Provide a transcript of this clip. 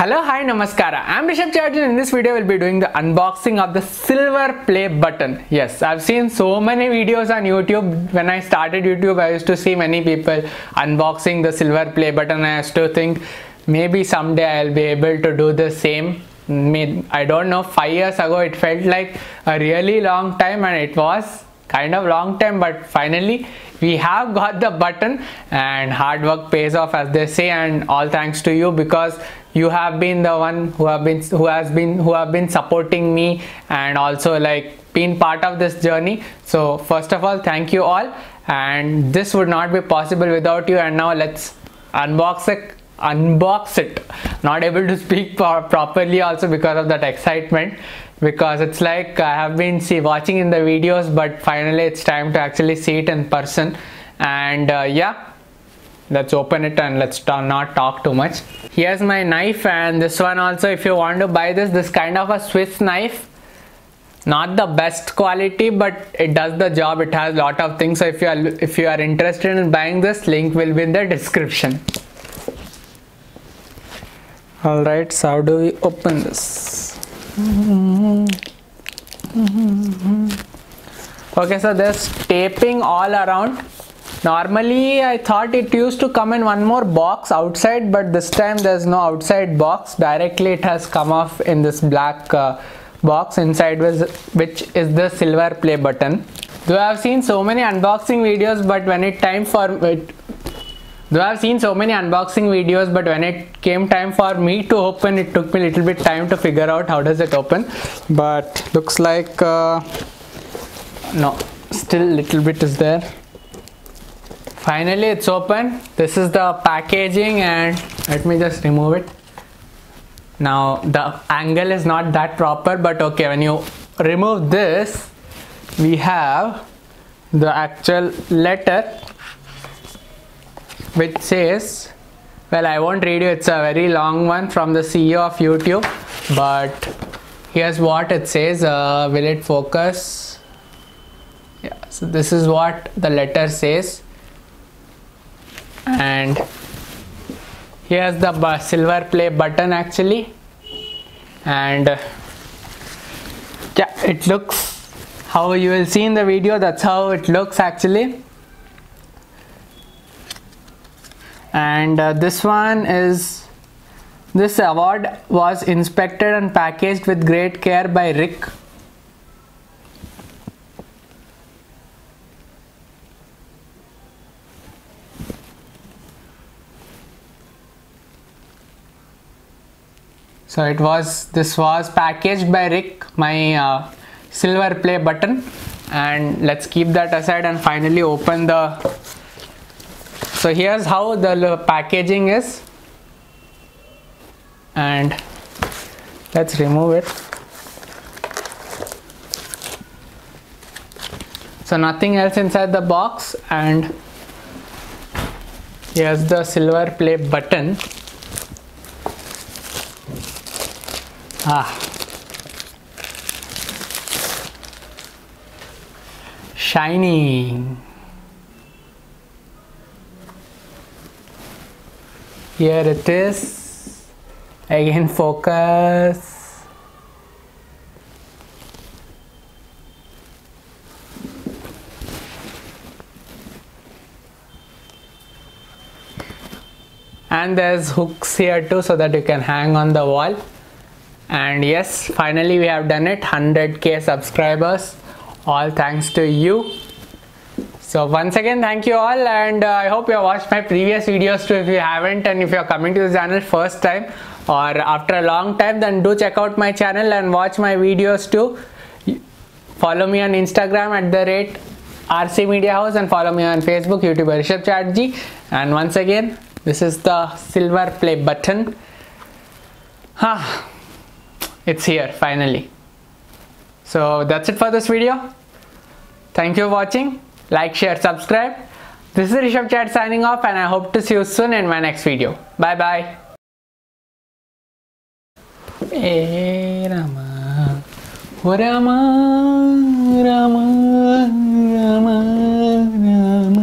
Hello, hi, namaskara. I'm Rishabh Chatterjee, and in this video we'll be doing the unboxing of the silver play button. Yes, I've seen so many videos on YouTube. When I started YouTube, I used to see many people unboxing the silver play button. I used to think maybe someday I'll be able to do the same. I don't know, 5 years ago it felt like a really long time, and it was kind of long time, but finally we have got the button, and hard work pays off, as they say, and all thanks to you, because you have been the one who have been supporting me and also like been part of this journey. So first of all, thank you all, and this would not be possible without you. And now let's unbox it. Not able to speak properly also because of that excitement, because it's like I have been watching in the videos, but finally it's time to actually see it in person. And yeah, let's open it and let's not talk too much. Here's my knife, and this one also, if you want to buy this kind of a Swiss knife, not the best quality, but it does the job. It has a lot of things. So if you are interested in buying this, link will be in the description. Alright, so how do we open this? Okay, so there's taping all around. Normally I thought it used to come in one more box outside, but this time there's no outside box. Directly it has come off in this black box inside, which is the silver play button. Though I've seen so many unboxing videos, but when it came time for me to open, it took me a little bit time to figure out how does it open. But looks like no, still little bit is there. Finally it's open. This is the packaging, and let me just remove it. Now the angle is not that proper, but okay, when you remove this, we have the actual letter which says, well, I won't read you, it's a very long one from the CEO of YouTube, but here's what it says. Will it focus? Yeah, so this is what the letter says, and here's the silver play button actually, and yeah, it looks how you will see in the video. That's how it looks actually. And this award was inspected and packaged with great care by Rick. So this was packaged by Rick, my silver play button, and let's keep that aside and finally open the. So here's how the packaging is, and let's remove it. So nothing else inside the box, and here's the silver play button. Shiny. Here it is. Again, focus. And there's hooks here too, so that you can hang on the wall. And yes, finally we have done it. 100k subscribers, all thanks to you. So once again, thank you all, and I hope you have watched my previous videos too. If you haven't, and if you are coming to the channel first time or after a long time, then do check out my channel and watch my videos too. Follow me on Instagram at @rcmediahouse, and follow me on Facebook, YouTube, Rishabh Chatterjee. And once again, this is the silver play button. It's here finally. So that's it for this video. Thank you for watching. Like, share, subscribe. This is Rishabh Chat signing off, and I hope to see you soon in my next video. Bye bye. Hey Rama, Rama, Rama, Rama, Rama.